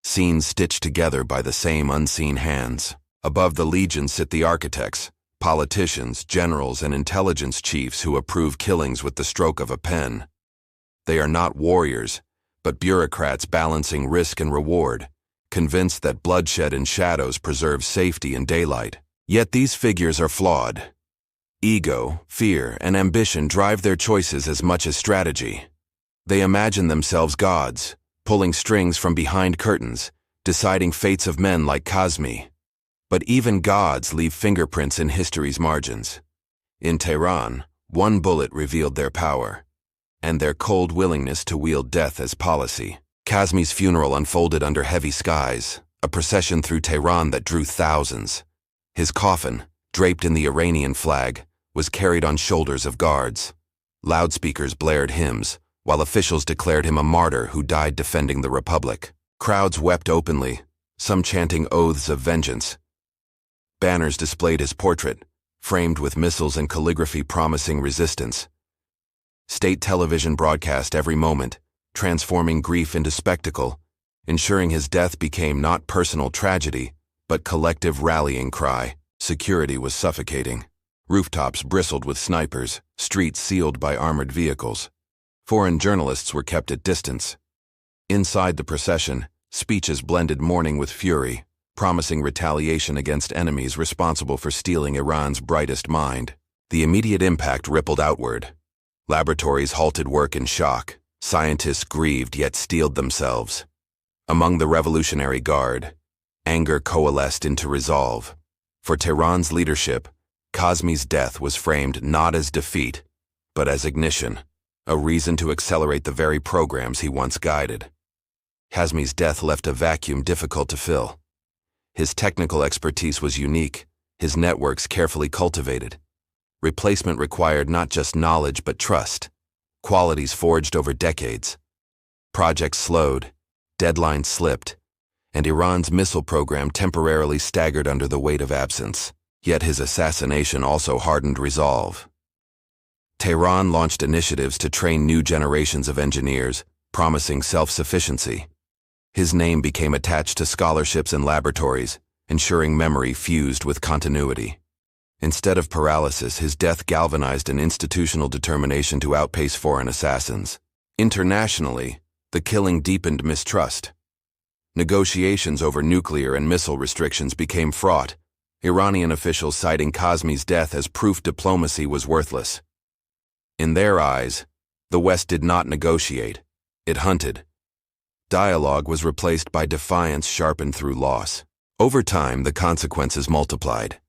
scenes stitched together by the same unseen hands. Above the legion sit the architects, politicians, generals, and intelligence chiefs who approve killings with the stroke of a pen. They are not warriors, but bureaucrats balancing risk and reward, convinced that bloodshed in shadows preserves safety in daylight. Yet these figures are flawed. Ego, fear, and ambition drive their choices as much as strategy. They imagine themselves gods, pulling strings from behind curtains, deciding fates of men like Kazmi. But even gods leave fingerprints in history's margins. In Tehran, one bullet revealed their power, and their cold willingness to wield death as policy. Kazmi's funeral unfolded under heavy skies, a procession through Tehran that drew thousands. His coffin, draped in the Iranian flag, was carried on shoulders of guards. Loudspeakers blared hymns, while officials declared him a martyr who died defending the Republic. Crowds wept openly, some chanting oaths of vengeance. Banners displayed his portrait, framed with missiles and calligraphy promising resistance. State television broadcast every moment, transforming grief into spectacle, ensuring his death became not personal tragedy, but collective rallying cry. Security was suffocating. Rooftops bristled with snipers, streets sealed by armored vehicles. Foreign journalists were kept at distance. Inside the procession, speeches blended mourning with fury, promising retaliation against enemies responsible for stealing Iran's brightest mind. The immediate impact rippled outward. Laboratories halted work in shock. Scientists grieved yet steeled themselves. Among the Revolutionary Guard, anger coalesced into resolve. For Tehran's leadership, Kazmi's death was framed not as defeat, but as ignition, a reason to accelerate the very programs he once guided. Kazmi's death left a vacuum difficult to fill. His technical expertise was unique, his networks carefully cultivated. Replacement required not just knowledge but trust, qualities forged over decades. Projects slowed, deadlines slipped, and Iran's missile program temporarily staggered under the weight of absence. Yet his assassination also hardened resolve. Tehran launched initiatives to train new generations of engineers, promising self-sufficiency. His name became attached to scholarships and laboratories, ensuring memory fused with continuity. Instead of paralysis, his death galvanized an institutional determination to outpace foreign assassins. Internationally, the killing deepened mistrust. Negotiations over nuclear and missile restrictions became fraught, Iranian officials citing Kazmi's death as proof diplomacy was worthless. In their eyes, the West did not negotiate, it hunted. Dialogue was replaced by defiance sharpened through loss. Over time, the consequences multiplied.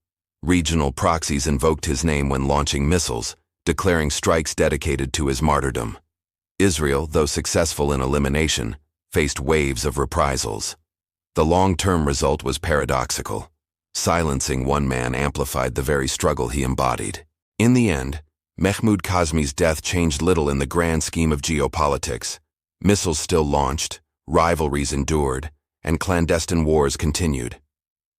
Regional proxies invoked his name when launching missiles, declaring strikes dedicated to his martyrdom. Israel, though successful in elimination, faced waves of reprisals. The long-term result was paradoxical. Silencing one man amplified the very struggle he embodied. In the end, Mehmood Kazmi's death changed little in the grand scheme of geopolitics. Missiles still launched, rivalries endured, and clandestine wars continued.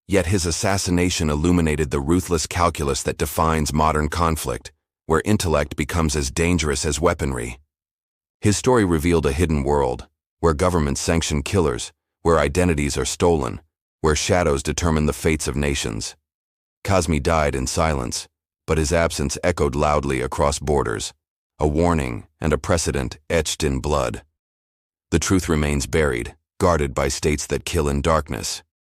Yet his assassination illuminated the ruthless calculus that defines modern conflict, where intellect becomes as dangerous as weaponry. His story revealed a hidden world, where governments sanction killers, where identities are stolen, where shadows determine the fates of nations. Kazmi died in silence, but his absence echoed loudly across borders, a warning and a precedent etched in blood. The truth remains buried, guarded by states that kill in darkness.